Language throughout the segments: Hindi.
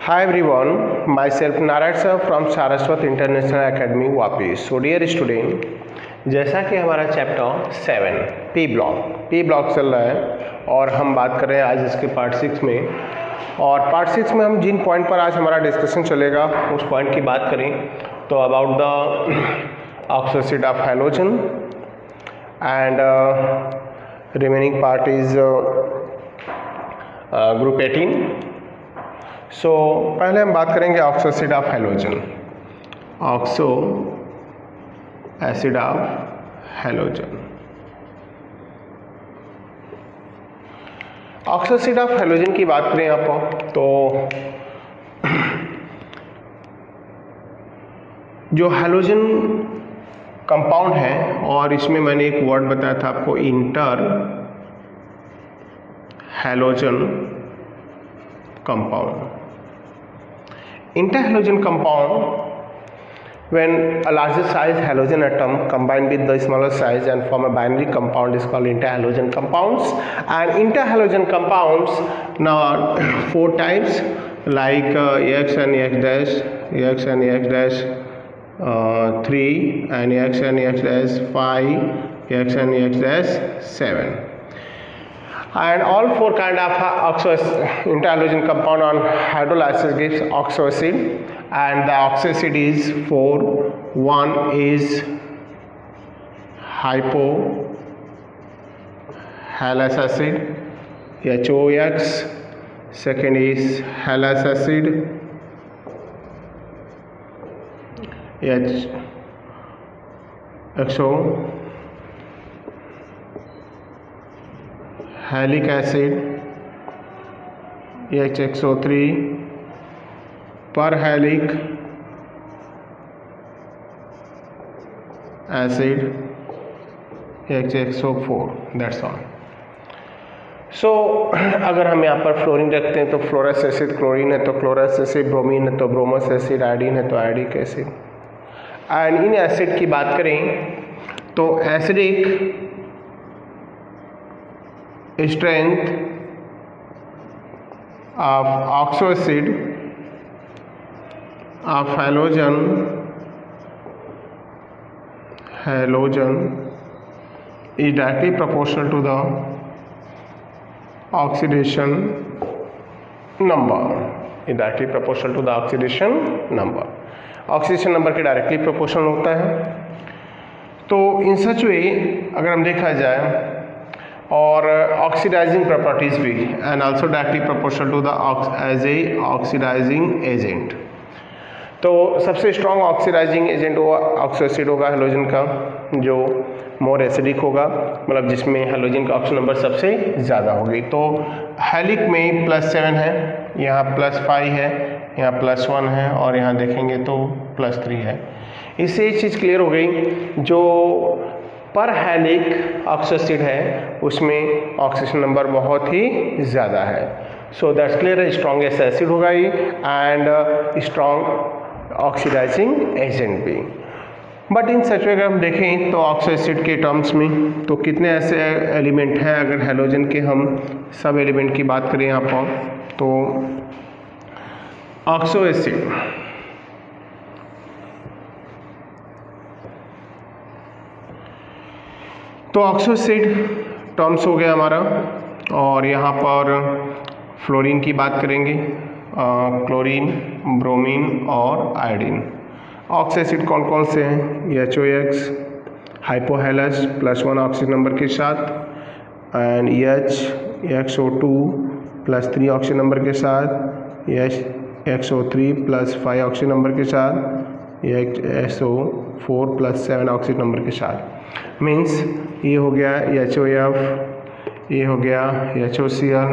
Hi everyone, myself Narayan sir from Saraswat International Academy Vapi. So dear student, जैसा कि हमारा चैप्टर 7 पी ब्लॉक चल रहा है और हम बात कर रहे हैं आज इसके पार्ट 6 में. और पार्ट 6 में हम जिन पॉइंट पर आज हमारा डिस्कशन चलेगा उस पॉइंट की बात करें तो about the oxoacid of halogen and remaining part is group 18. So पहले हम बात करेंगे oxoacid of halogen. Oxoacid of halogen. Oxoacid of halogen की बात करें आप तो जो हैलोजन कंपाउंड है और इसमें मैंने एक वर्ड बताया था आपको inter halogen compound. Interhalogen compound, when a larger size halogen atom combined with the smaller size and form a binary compound is called interhalogen compounds. And interhalogen compounds now are 4 types like X and X dash, X and X dash 3 and X and X dash 5, X and X dash 7. And all 4 kind of interhalogen compound on hydrolysis gives oxoacid, and the oxoacid is 4. One is hypohalous acid HOX, second is halous acid HXO, halic acid HXO3, perhalic acid HXO4. That's all. So अगर हम यहाँ पर फ्लोरीन रखते हैं तो फ्लोरस एसिड क्लोरीन है तो क्लोरस एसिड, ब्रोमीन है तो ब्रोमस एसिड, आयोडीन है तो iodic acid. And in acid की बात करें तो acidic strength of oxoacid of halogen is directly proportional to the oxidation number. Oxidation number के डायरेक्टली प्रोपोर्शनल होता है. तो इन सच वे अगर हम देखा जाए और ऑक्सीडाइजिंग प्रॉपर्टीज भी and also directly proportional to the as a oxidising agent. तो सबसे स्ट्रॉन्ग ऑक्सीडाइजिंग एजेंट वो ऑक्सोएसिड होगा हैलोजन का, जो मोर एसिडिक होगा, मतलब जिसमें हैलोजन का ऑक्सीजन नंबर सबसे ज़्यादा होगी. तो हैलिक में +7 है, यहाँ +5 है, यहाँ +1 है और यहाँ देखेंगे तो +3 है. इससे एक चीज़ क्लियर हो गई, जो पर हैलिक ऑक्सोएसिड है उसमें ऑक्सीजन नंबर बहुत ही ज़्यादा है. So that's clear, strongest acid होगा ये एंड स्ट्रॉन्ग ऑक्सीडाइजिंग एजेंट भी. बट इन सच वे अगर हम देखें तो ऑक्सोएसिड के टर्म्स में तो कितने ऐसे एलिमेंट हैं. अगर हैलोजन के हम सब एलिमेंट की बात करें यहाँ पर तो ऑक्सोएसिड तो ऑक्सोएसिड टर्म्स हो गया हमारा. और यहाँ पर फ्लोरीन की बात करेंगे, क्लोरीन, ब्रोमीन और आयोडीन. ऑक्सोएसिड कौन कौन से हैं? HOX हाइपोहैलस +1 ऑक्सीजन नंबर के साथ, एंड HXO2 +3 ऑक्सीजन नंबर के साथ, HXO3 +5 ऑक्सीजन नंबर के साथ, HXO4 +7 ऑक्सीजन नंबर के साथ. मीन्स ये हो गया HOF, ये हो गया HOCl,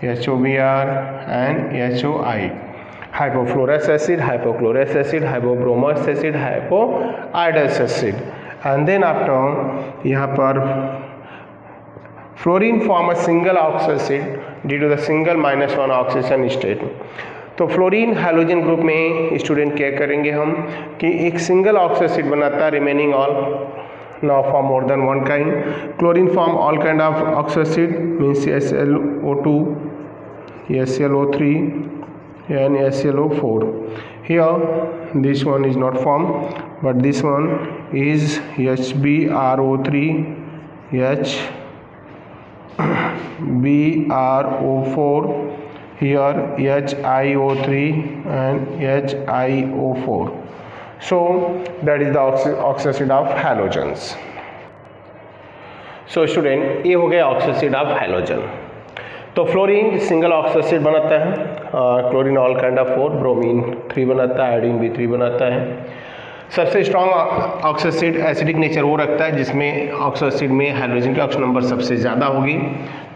HOBr and HOI. Hypofluorous acid, hypochlorous acid, hypobromous acid, hypoiodous acid. And then after यहाँ पर fluorine form a single oxoacid due to the single -1 oxygen state. तो फ्लोरीन हैलोजन ग्रुप में स्टूडेंट क्या करेंगे हम कि एक सिंगल ऑक्सोएसिड बनाता है, remaining all now form more than one kind. Chlorine form all kind of oxoacid, means SiO2, SiO3, NaClO4. Here this one is not formed, but this one is HbRO3, HbRO4, here HiO3 and HiO4. So that is the oxacid of halogens. So student ये हो गया ऑक्सीसिड ऑफ हैलोजन। तो फ्लोरीन सिंगल ऑक्सीसिड बनाता है, chlorine all kind of 4, bromine 3 बनाता है, आयोडीन भी 3 बनाता है। सबसे स्ट्रॉन्ग ऑक्सीसिड एसिडिक नेचर वो रखता है जिसमें ऑक्सीसिड में हाइड्रोजन की ऑक्सीजन नंबर सबसे ज़्यादा होगी।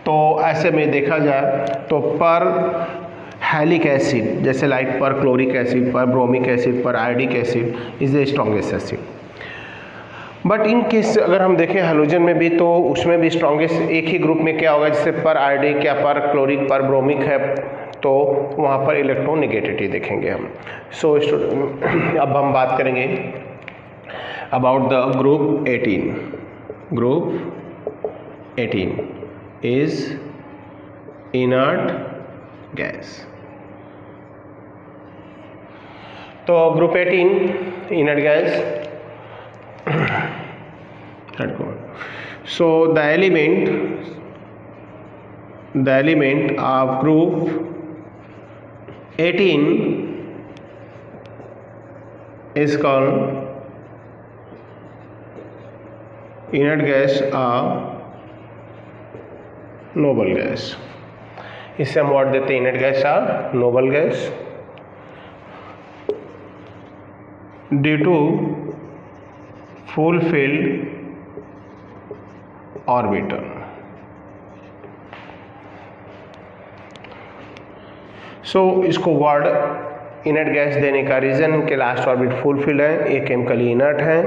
तो ऐसे में देखा जाए तो पर हैलिक एसिड जैसे लाइक पर क्लोरिक एसिड, पर ब्रोमिक एसिड, पर iodic acid is the strongest acid. But in case अगर हम देखें हैलोजन में भी तो उसमें भी स्ट्रॉन्गेस्ट एक ही ग्रुप में क्या होगा, जैसे पर आयोडिक या पर क्लोरिक पर ब्रोमिक है तो वहाँ पर इलेक्ट्रोनेगेटिविटी देखेंगे हम। सो अब हम बात करेंगे about the group 18। Group 18 is inert gas. तो group 18 inert gas. So the element of group 18 is called inert gas or noble gas। इससे हम वर्ड देते हैं इनर्ट गैस और noble gas. Due to fulfilled orbital। So इसको वर्ड इनर्ट गैस देने का रीज़न इनके लास्ट ऑर्बिट फुलफिल्ड है, ये केमिकली इनर्ट है।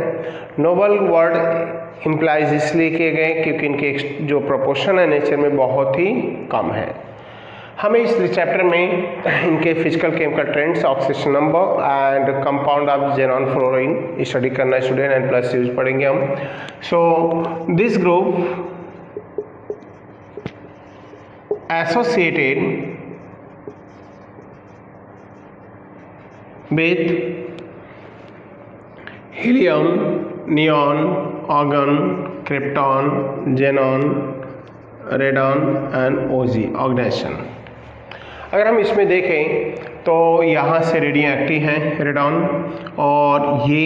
नोबल वर्ड इम्प्लाइज इसलिए किए गए क्योंकि इनके जो प्रोपोर्शन है नेचर में बहुत ही कम है। हमें इस चैप्टर में इनके physical chemical trends, oxidation number and compound of xenon fluorine study करना स्टूडेंट एंड प्लस यूज पढ़ेंगे हम। So this group associated with helium, neon, argon, krypton, xenon, radon and OG organisation. अगर हम इसमें देखें तो यहाँ से रेडियो एक्टिव हैं रेडॉन, और ये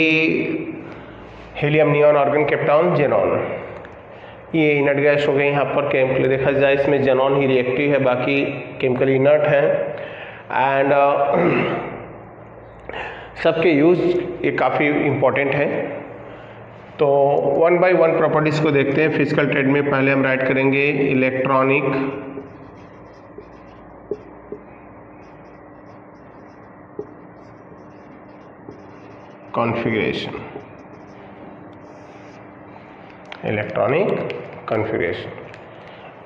helium, neon, argon, krypton, xenon, ये इनर्ट गैस हो गए। यहाँ पर केमिकली देखा जाए इसमें जेनॉन ही रिएक्टिव है, बाकी केमिकली इनर्ट है। एंड सबके यूज ये काफ़ी इम्पोर्टेंट है। तो वन बाय वन प्रॉपर्टीज़ को देखते हैं। फिजिकल ट्रेड में पहले हम राइट करेंगे electronic configuration. Electronic configuration,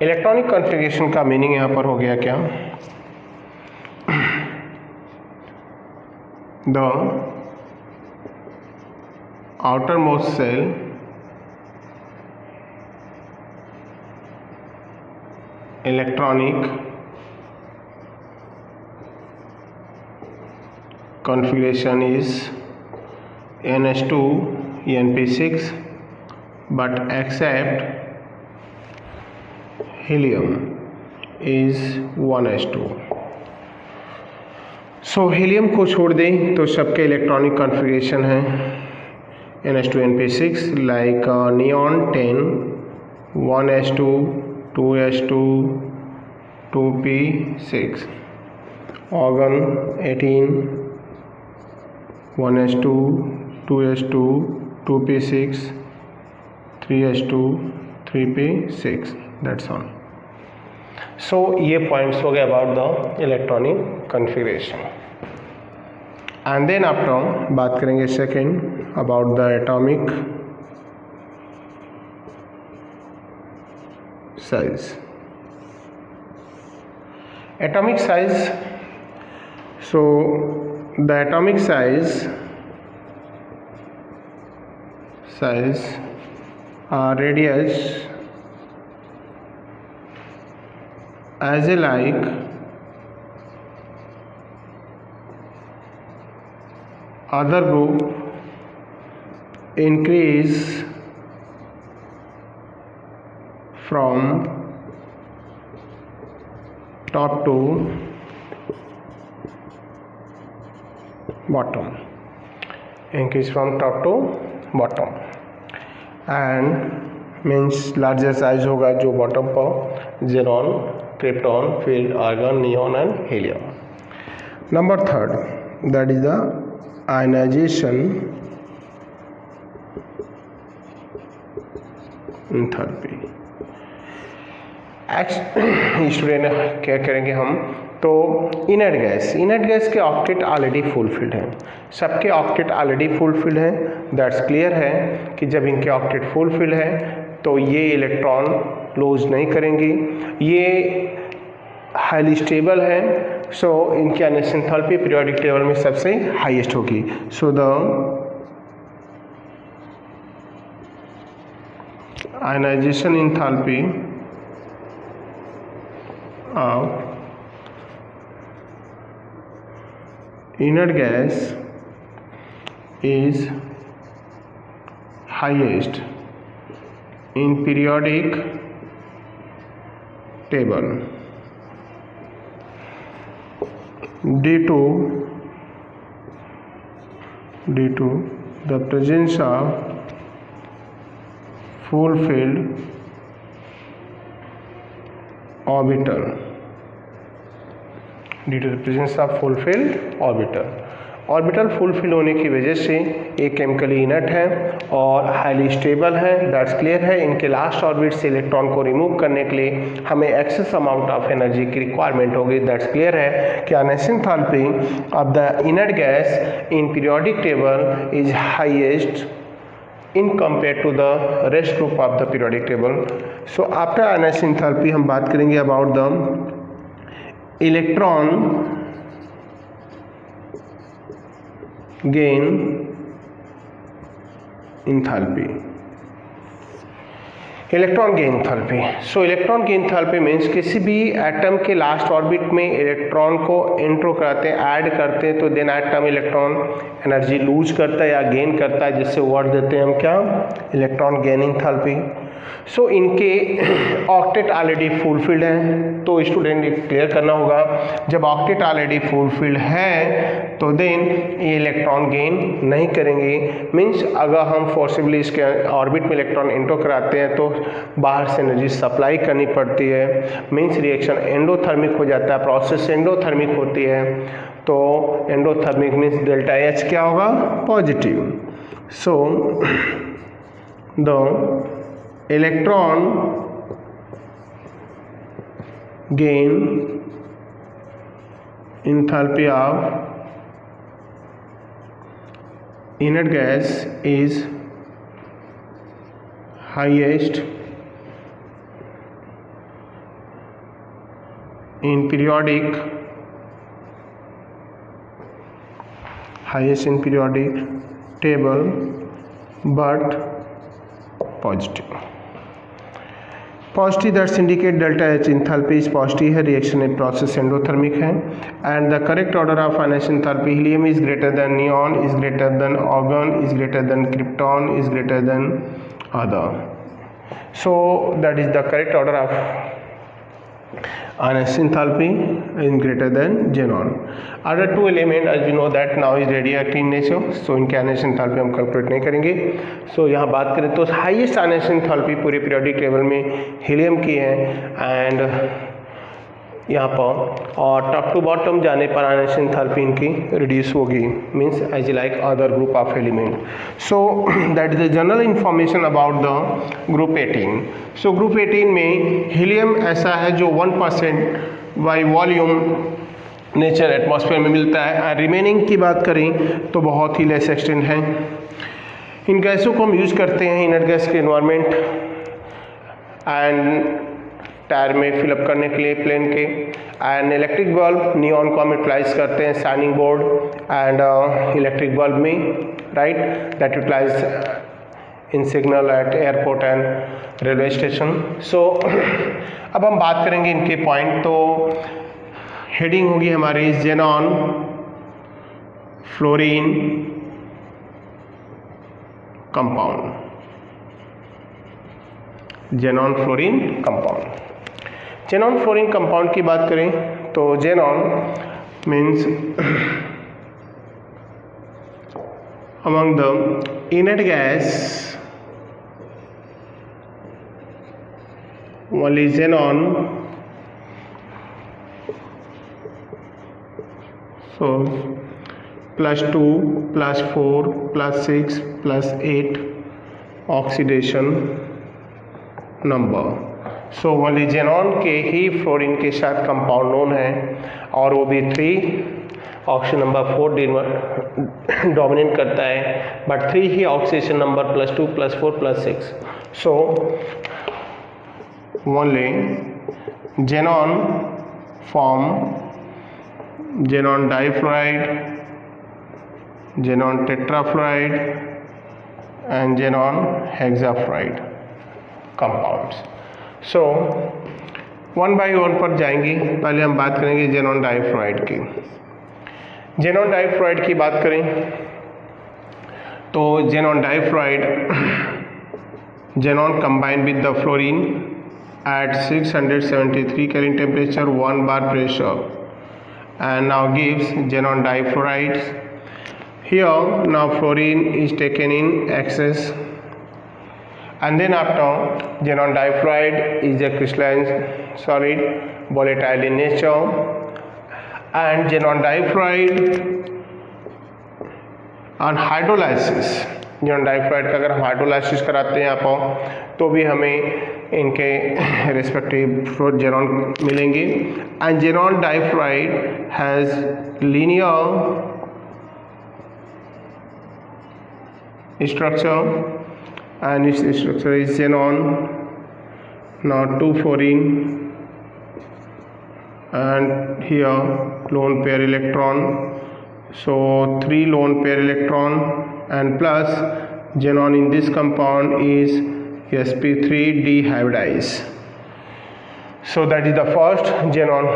electronic configuration का मीनिंग यहाँ पर हो गया क्या, the outermost cell electronic configuration is NH2 NP6 but except helium is 1s2। So helium को छोड़ दें तो सबके इलेक्ट्रॉनिक कॉन्फ़िगरेशन है NH2 NP6 like neon 10 1s2 2s2 2p6, argon 18 1s2 2s2 2p6 3s2 3p6, that's all। सो ये पॉइंट्स हो गए about the electronic configuration. And then after बात करेंगे second about the atomic size. Atomic size, so the atomic size radius as a like other group increase from top to bottom, increase from top to bottom, and means larger size होगा जो बॉटम पर जेनॉन, क्रिप्टॉन, फिर argon, neon and helium. Number third, that is the ionisation enthalpy. Student क्या करेंगे हम, तो इनर्ट गैस के ऑक्टेट ऑलरेडी फुलफिल्ड हैं, सबके ऑक्टेट ऑलरेडी फुलफिल्ड हैं। दैट्स क्लियर है कि जब इनके ऑक्टेट फुलफिल्ड है तो ये इलेक्ट्रॉन लूज नहीं करेंगी, ये हाईली स्टेबल है, सो इनकी आयनाइजेशन एंथैल्पी पीरियोडिक टेबल में सबसे हाईएस्ट होगी। So the ionisation enthalpy of inert gas is highest in periodic table due to the presence of fulfilled orbital, due to the presence of fulfilled orbital fulfil होने की वजह से ये केमिकली इनर्ट है और हाईली स्टेबल है। दैट्स क्लियर है। इनके लास्ट ऑर्बिट से इलेक्ट्रॉन को रिमूव करने के लिए हमें एक्सेस अमाउंट ऑफ एनर्जी की रिक्वायरमेंट होगी। दैट्स क्लियर है कि ionisation enthalpy of the inert gas in periodic table is highest in compared to the rest group of the periodic table. So after ionization enthalpy हम बात करेंगे about the electron gain enthalpy. Electron gain enthalpy. So electron gain enthalpy means किसी भी एटम के लास्ट ऑर्बिट में इलेक्ट्रॉन को एंट्रो कराते हैं, ऐड करते हैं, तो then atom electron energy lose करता है या गेन करता है, जिससे वर्ड देते हैं हम क्या, इलेक्ट्रॉन गेन एंथैल्पी। सो इनके ऑक्टेट ऑलरेडी फुलफिल्ड है, तो स्टूडेंट क्लियर करना होगा जब ऑक्टेट ऑलरेडी फुलफिल्ड है तो देन ये इलेक्ट्रॉन गेन नहीं करेंगे। मीन्स अगर हम फोर्सिबली इसके ऑर्बिट में इलेक्ट्रॉन एंट्रो कराते हैं तो बाहर से एनर्जी सप्लाई करनी पड़ती है। मीन्स रिएक्शन एंडोथर्मिक हो जाता है, प्रोसेस एंडोथर्मिक होती है, तो एंडोथर्मिक मीन्स डेल्टा एच क्या होगा, positive. So the electron gain enthalpy of inert gas is highest in periodic table but positive that's indicate delta H enthalpy is positive है, रिएक्शन इन प्रोसेस एंडोथर्मिक है, and the correct order of ionisation enthalpy helium is greater than neon, is greater than argon, is greater than krypton, is greater than other. So that is the correct order of ionisation enthalpy in greater than xenon. Other two element as we know that now is radioactive in nature, so इनके आयनाइजेशन एंथैल्पी हम कैलकुलेट नहीं करेंगे। सो यहाँ बात करें तो हाईएस्ट आयनाइजेशन एंथैल्पी पूरे पीरियोडिक टेबल में हीलियम की है, एंड यहाँ पर और टॉप टू बॉटम जाने पर आयनाइजेशन एंथैल्पी इनकी रिड्यूस होगी, means as like other group of element. So that is the general information about the group 18। So group 18 में हीलियम ऐसा है जो 1% बाई वॉल्यूम नेचर एटमॉस्फेयर में मिलता है, एंड रिमेनिंग की बात करें तो बहुत ही लेस एक्सटेंट है। इन गैसों को हम यूज़ करते हैं इनर्ट गैस के एनवायरनमेंट एंड टायर में फिलअप करने के लिए प्लेन के, एंड इलेक्ट्रिक बल्ब नियॉन को हम यूटिलाइज करते हैं shining board and electric bulb में, right, that utilize in signal at airport and railway station. So अब हम बात करेंगे इनके पॉइंट, तो हेडिंग होगी हमारी xenon, fluorine, compound, xenon fluorine compound. Xenon fluorine compound की बात करें तो xenon means among the inert gas only xenon, so +2 +4 +6 +8 oxidation number। So only xenon के ही फ्लोरीन के साथ कंपाउंड नोन है और वो भी 3 ऑक्सीजन नंबर 4 डोमिनेट करता है, बट 3 ही oxidation number +2 +4 +6। So only xenon form xenon difluoride, xenon tetrafluoride and xenon hexafluoride compounds. So one by one पर जाएंगे। पहले हम बात करेंगे जेनॉन डाइफ्लोराइड की। जेनॉन डाइफ्लोराइड की बात करें तो xenon difluoride xenon combine with the fluorine at 673 Kelvin temperature 1 bar pressure and now gives xenon difluorides. Here now fluorine is taken in excess and then after xenon difluoride is a crystalline solid volatile in nature and xenon difluoride on hydrolysis, xenon difluoride का अगर हम हाइड्रोलाइसिस कराते हैं आप तो भी हमें इनके रेस्पेक्टिव जेनॉन मिलेंगे। And xenon difluoride has linear structure and its structure is xenon, now 2 fluorine and here lone pair electron, so 3 lone pair electron and plus xenon in this compound is sp3 dehybridized. So that is the first xenon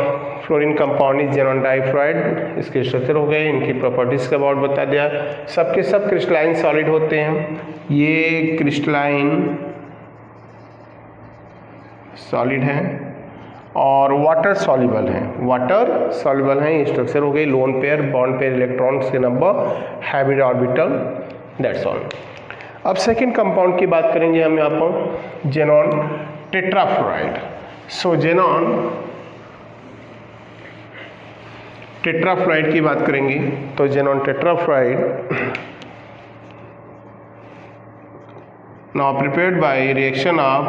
fluorine compound is xenon difluoride. इसके स्ट्रक्चर हो गए, इनकी प्रॉपर्टीज का अबाउट बता दिया। सबके सब क्रिस्टलाइन सॉलिड होते हैं, ये क्रिस्टलाइन सॉलिड हैं और वाटर सॉल्युबल हैं, वाटर सॉल्युबल हैं। ये स्ट्रक्चर हो गई, lone pair, bond pair, electrons के number, hybrid orbital, that's all. अब सेकेंड कंपाउंड की बात करेंगे हम यहाँ पर, xenon tetrafluoride. So xenon tetrafluoride की बात करेंगे तो xenon tetrafluoride now prepared by reaction of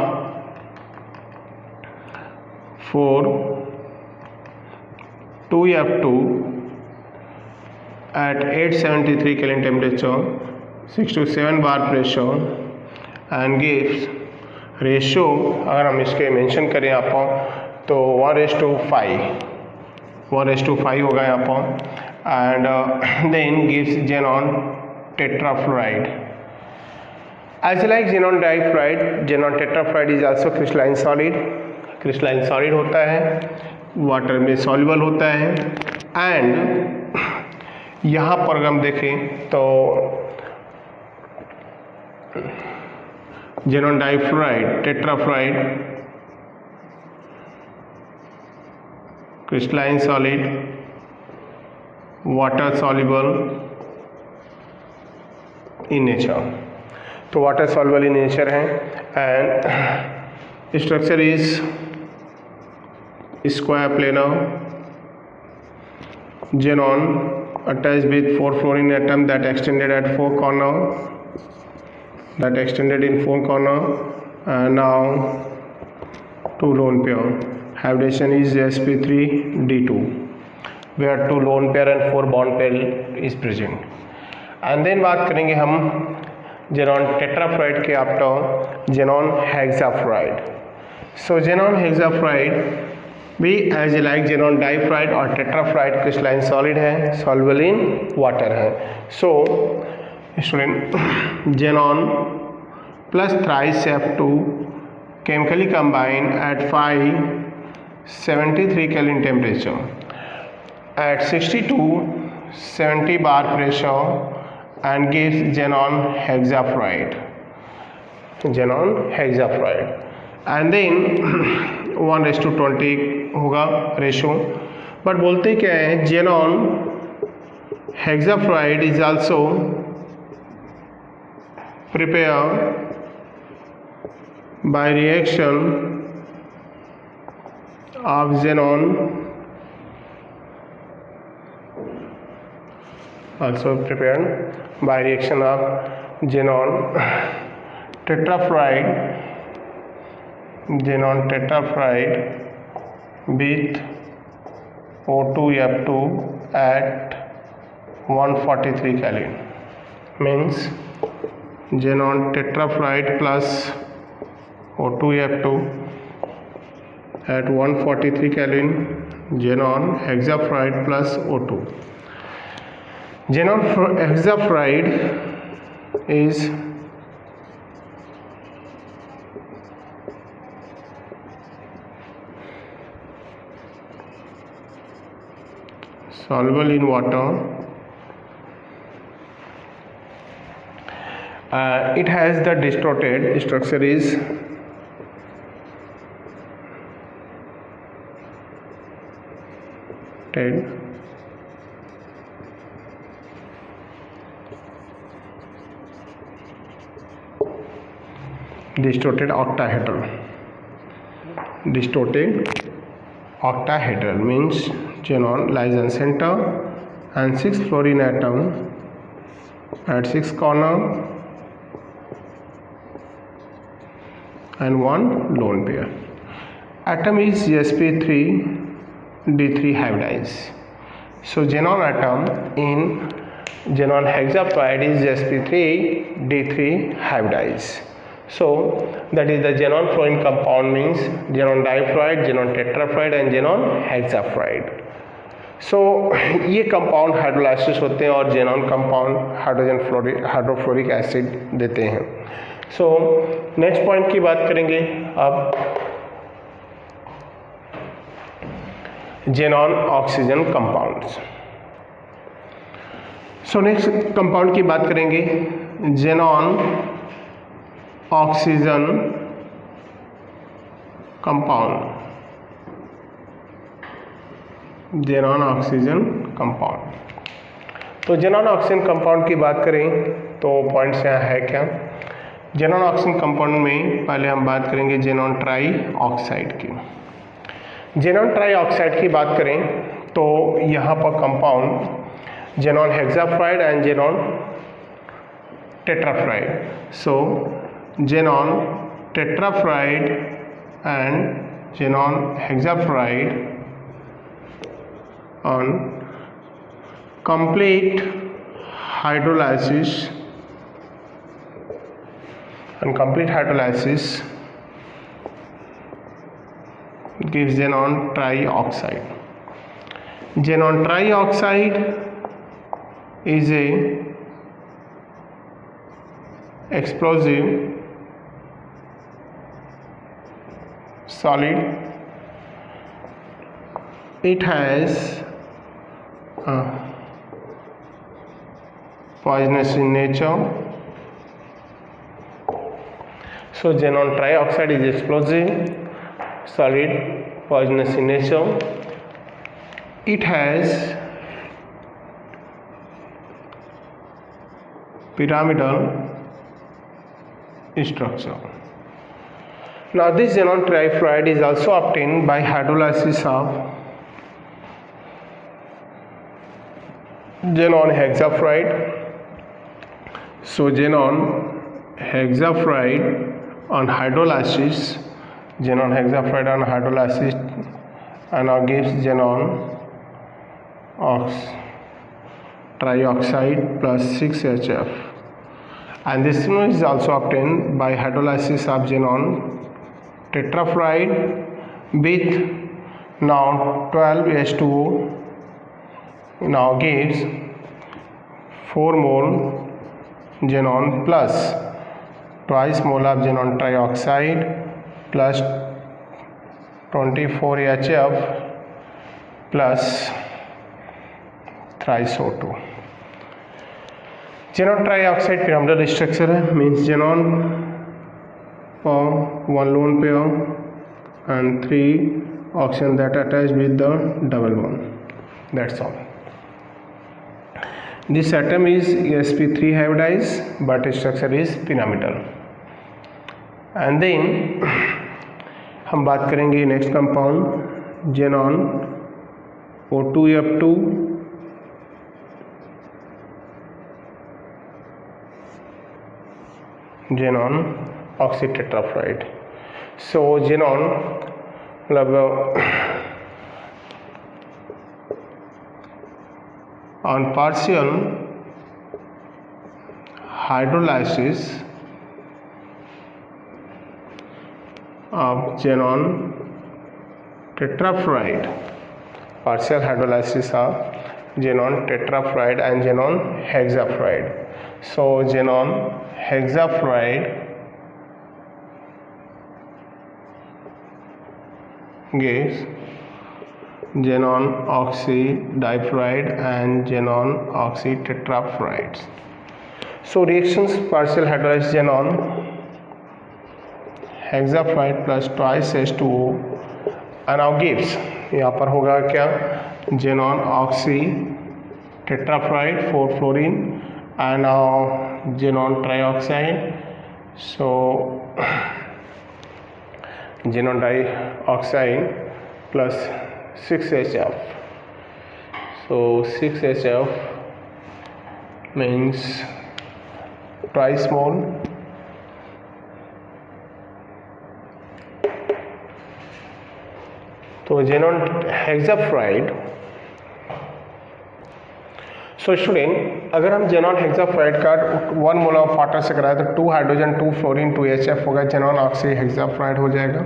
4(2F2) at 873 Kelvin temperature, 6 to 7 bar pressure and gives ratio, अगर हम इसके मेंशन करें आप तो 1:5 होगा यहाँ पर and then gives xenon tetrafluoride. As like xenon difluoride, xenon tetrafluoride is also crystalline solid. Crystalline solid होता है, वाटर में सॉल्युबल होता है एंड यहाँ पर अगर हम देखें तो xenon difluoride, tetrafluoride crystalline solid, water soluble in nature, तो water soluble in nature है and structure is square planar, xenon attached with 4 fluorine atom that extended at 4 corner, that extended in 4 corner and now 2 lone pair. Hybridization is sp3d2 where 2 lone pair and 4 bond pair is present. And then बात करेंगे हम जेनॉन टेट्राफ्लोराइड के आफ्टर जेनॉन हेक्साफ्लोराइड। सो जेनॉन हेक्साफ्लोराइड भी एज लाइक जेनॉन डाइफ्लोराइड और टेट्राफ्लोराइड क्रिस्टलाइन सॉलिड है, सॉल्युबल इन वाटर है। So student xenon plus thrice F2 chemically combined at 573 Kelvin temperature at 60 to 70 bar pressure and gives xenon hexafluoride. xenon hexafluoride and then 1:20 होगा रेशो। बट बोलते क्या है, xenon hexafluoride is also prepared by reaction of xenon also prepared by reaction of xenon tetrafluoride with O2F2 at 143 Kelvin, means xenon tetrafluoride plus O2F2 at 143 Kelvin, xenon hexafluoride plus O2. Xenon hexafluoride is soluble in water. It has the distorted structure is distorted octahedral means xenon lies on center and 6 fluorine atom at 6 corner and 1 lone pair. Atom is sp3d3 hybridized. So xenon atom in xenon hexafluoride is sp3d3 hybridized. So that is the xenon fluorine compound means xenon difluoride, xenon tetrafluoride and xenon hexafluoride. So ये कंपाउंड हाइड्रोलाइसिस होते हैं और xenon कंपाउंड हाइड्रोफ्लोरिक एसिड देते हैं। सो नेक्स्ट पॉइंट की बात करेंगे अब xenon oxygen compounds. So next compound की बात करेंगे xenon oxygen compound. xenon oxygen compound, तो xenon ऑक्सीजन कंपाउंड की बात करें तो पॉइंट्स यहाँ है क्या। xenon ऑक्सीजन कंपाउंड में पहले हम बात करेंगे xenon ट्राई ऑक्साइड की। xenon ट्राई ऑक्साइड की बात करें तो यहाँ पर compound xenon hexafluoride and xenon tetrafluoride. So xenon tetrafluoride and xenon hexafluoride on complete hydrolysis gives xenon trioxide. Xenon trioxide is a explosive solid. It has poisonous in nature. So xenon trioxide is explosive solid, poisonous in nature. It has pyramidal structure. Now this xenon trifluoride is also obtained by hydrolysis of xenon hexafluoride. So xenon hexafluoride on hydrolysis, and now gives xenon trioxide plus 6HF, and this one is also obtained by hydrolysis of xenon tetrafluoride with now 12H2O, now gives 4 mole xenon plus twice mole of xenon trioxide plus 24HF plus thrice O2. xenon trioxide pyramidal structure है, means xenon one lone pair and 3 oxygen that attached with the double bond. That's all. This atom is sp3 hybridized, but its structure is pyramidal. And then हम बात करेंगे next compound xenon O2F2 xenon oxytetrafluoride. So xenon मतलब on partial hydrolysis of xenon tetrafluoride, partial hydrolysis of xenon tetrafluoride and xenon hexafluoride. So xenon hexafluoride gives xenon oxydifluoride and xenon oxytetrafluorides. So reactions partial hydrolyzed xenon hexafluoride plus twice H2O and now gives, यहाँ पर होगा क्या, xenon oxytetrafluoride 4 fluorine and now xenon trioxide. So xenon dioxide plus 6HF. So 6HF means twice mole. तो xenon hexafluoride. सो स्टूडेंट अगर हम xenon hexafluoride का 1 मोल ऑफ वाटर से कराए तो 2 हाइड्रोजन 2 फ्लोरीन 2 HF होगा, xenon oxy hexafluoride हो जाएगा.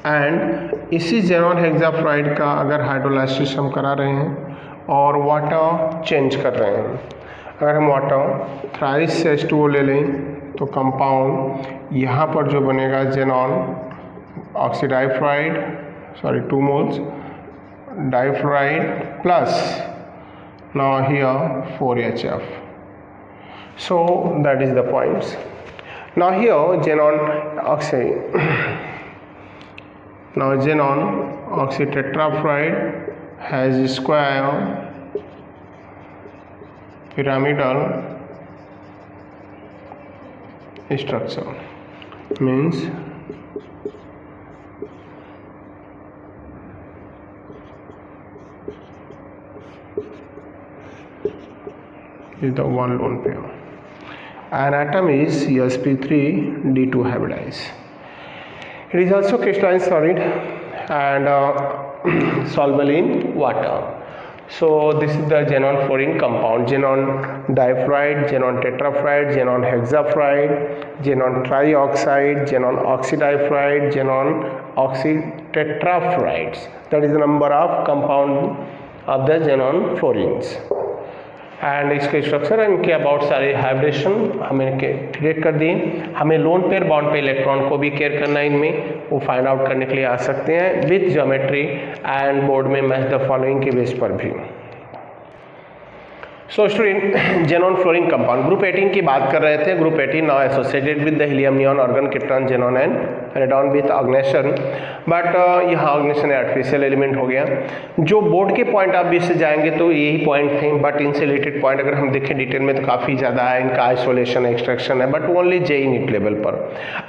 एंड इसी xenon hexafluoride का अगर हाइड्रोलाइसिस हम करा रहे हैं और वाटर चेंज कर रहे हैं, अगर हम वाटर थ्राइस H2O ले लें तो कंपाउंड यहाँ पर जो बनेगा xenon oxydifluoride, sorry 2 moles difluoride plus now here 4HF. So that is the points. Now here xenon oxy. Now xenon oxytetrafluoride has square pyramidal structure, means is the one lone pair. An atom is sp3d2 hybridized. It is also crystalline solid and soluble in water. So this is the xenon fluorine compound: xenon difluoride, xenon tetrafluoride, xenon hexafluoride, xenon trioxide, xenon oxydifluoride, xenon oxytetrafluorides. That is the number of compound of the xenon fluorines. And इसके स्ट्रक्चर एंड इनके अबाउट सारे हाइब्रिडेशन हमें क्रिएट कर दिए. हमें लोन पेयर बॉन्ड पे इलेक्ट्रॉन को भी केयर करना है, इनमें वो फाइंड आउट करने के लिए आ सकते हैं विथ ज्योमेट्री एंड बोर्ड में मैच द फॉलोइंग के बेस पर भी. So student xenon fluorine compound group 18 की बात कर रहे थे. Group 18 now associated with the helium neon argon krypton xenon and radon with oganesson, but यहाँ ऑर्गेनाइजेशन आर्टिफिशियल एलिमेंट हो गया. जो बोर्ड के पॉइंट ऑफ व्यू से जाएंगे तो यही पॉइंट थे, बट इनसे रिलेटेड पॉइंट अगर हम देखें डिटेल में तो काफ़ी ज़्यादा है. इनका आइसोलेशन एक्सट्रैक्शन है, but only JEE NEET level पर.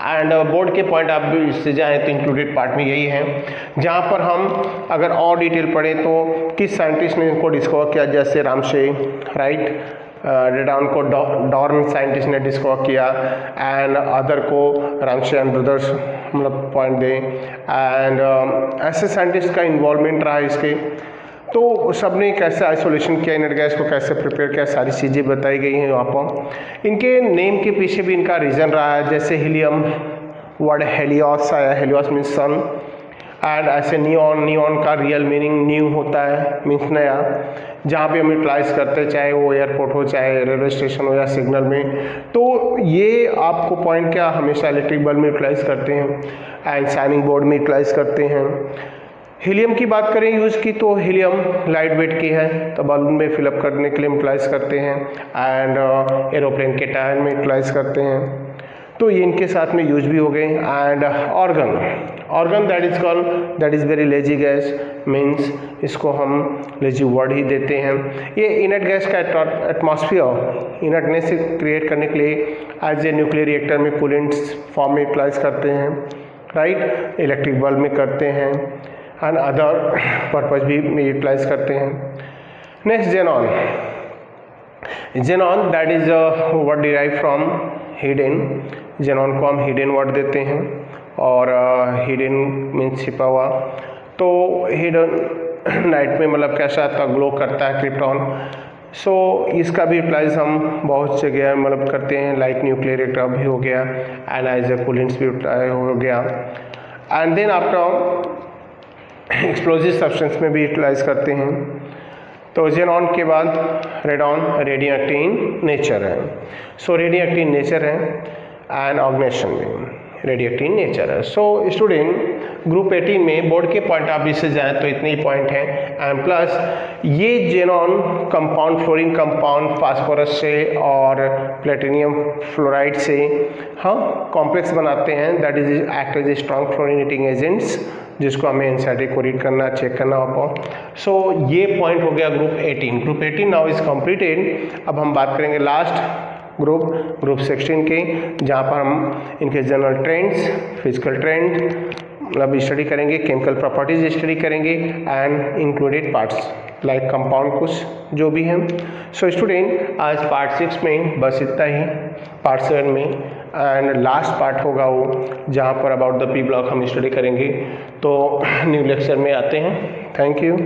एंड बोर्ड के पॉइंट ऑफ व्यू से जाएँ तो इंक्लूडेड पार्ट में यही है, जहाँ पर हम अगर और डिटेल पढ़ें तो किस साइंटिस्ट ने इनको डिस्कवर किया, जैसे रामसे, राइट, रेडॉन को डॉर्न साइंटिस्ट ने डिस्कवर किया एंड अदर को रामसे एंड ब्रदर्स मतलब पॉइंट दें. एंड ऐसे साइंटिस्ट का इन्वॉल्वमेंट रहा इसके, तो सबने कैसे आइसोलेशन किया, इनर गैस को कैसे प्रिपेयर किया, सारी चीज़ें बताई गई हैं यहाँ पर. इनके नेम के पीछे भी इनका रीज़न रहा है, जैसे हीलियम वर्ड हेलियोस आया, हेलियोस मीन्स सन, एंड ऐसे नियॉन का रियल मीनिंग न्यू होता है, मीन्स नया. जहाँ पे हम यूटिलाइज करते हैं, चाहे वो एयरपोर्ट हो, चाहे रेलवे स्टेशन हो या सिग्नल में, तो ये आपको पॉइंट क्या हमेशा इलेक्ट्रिक बल्ब में यूटिलाइज करते हैं एंड शाइनिंग बोर्ड में यूटिलाइज करते हैं. हीलियम की बात करें यूज़ की, तो हीलियम लाइट वेट की है, तो बलून में फिलअप करने के लिए यूटिलाइज करते हैं एंड एरोप्लेन के टायर में यूटिलाइज करते हैं. तो ये इनके साथ में यूज भी हो गए। And organ that is called, that is very lazy gas, means इसको हम लेजी वर्ड ही देते हैं। ये इनर्ट गैस का एटमॉस्फेयर इनर्टनेस क्रिएट करने के लिए एज ए न्यूक्लियर रिएक्टर में कूलेंट्स फॉर्म में यूटिलाइज करते हैं, राइट, इलेक्ट्रिक बल्ब में करते हैं एंड अदर पर्पज भी में यूटिलाइज करते हैं। Next xenon, xenon that is word derive from hidden, xenon को हम हिडन वर्ड देते हैं और हिडन मीन्स छिपा हुआ, तो हिडन नाइट में मतलब कैसा आता ग्लो करता है क्रिप्टॉन, सो इसका भी यूटिलाइज हम बहुत जगह मतलब करते हैं, लाइक न्यूक्लियर रिएक्टर भी हो गया एंड एज ए कूलेंट्स भी हो गया। And then after explosive substance में भी यूटिलाइज करते हैं। तो जेनॉन के बाद रेडॉन रेडियो एक्टिव नेचर है, सो रेडियो एक्टिव नेचर है एंड ऑर्गेनाइजेशन में रेडियो एक्टिव नेचर है। सो स्टूडेंट ग्रुप 18 में बोर्ड के पॉइंट ऑफ व्यू से जाए तो इतने ही पॉइंट हैं एंड प्लस ये xenon compound fluorine compound phosphorus से और प्लेटिनियम फ्लोराइड से हाँ कॉम्प्लेक्स बनाते हैं, that is act as a strong fluorinating agents, जिसको हमें एनसीईआरटी को रीड करना चेक करना होगा। सो ये पॉइंट हो गया group 18। Group 18 now is completed. अब हम बात करेंगे लास्ट ग्रुप 16 के, जहाँ पर हम इनके जनरल ट्रेंड्स, फिजिकल ट्रेंड मतलब स्टडी करेंगे, केमिकल प्रॉपर्टीज स्टडी करेंगे and included parts like compound कुछ जो भी हैं। सो स्टूडेंट आज पार्ट 6 में बस इतना ही, पार्ट 7 में एंड लास्ट पार्ट होगा वो जहाँ पर अबाउट द पी ब्लॉक हम स्टडी करेंगे। तो न्यू लेक्चर में आते हैं। Thank you.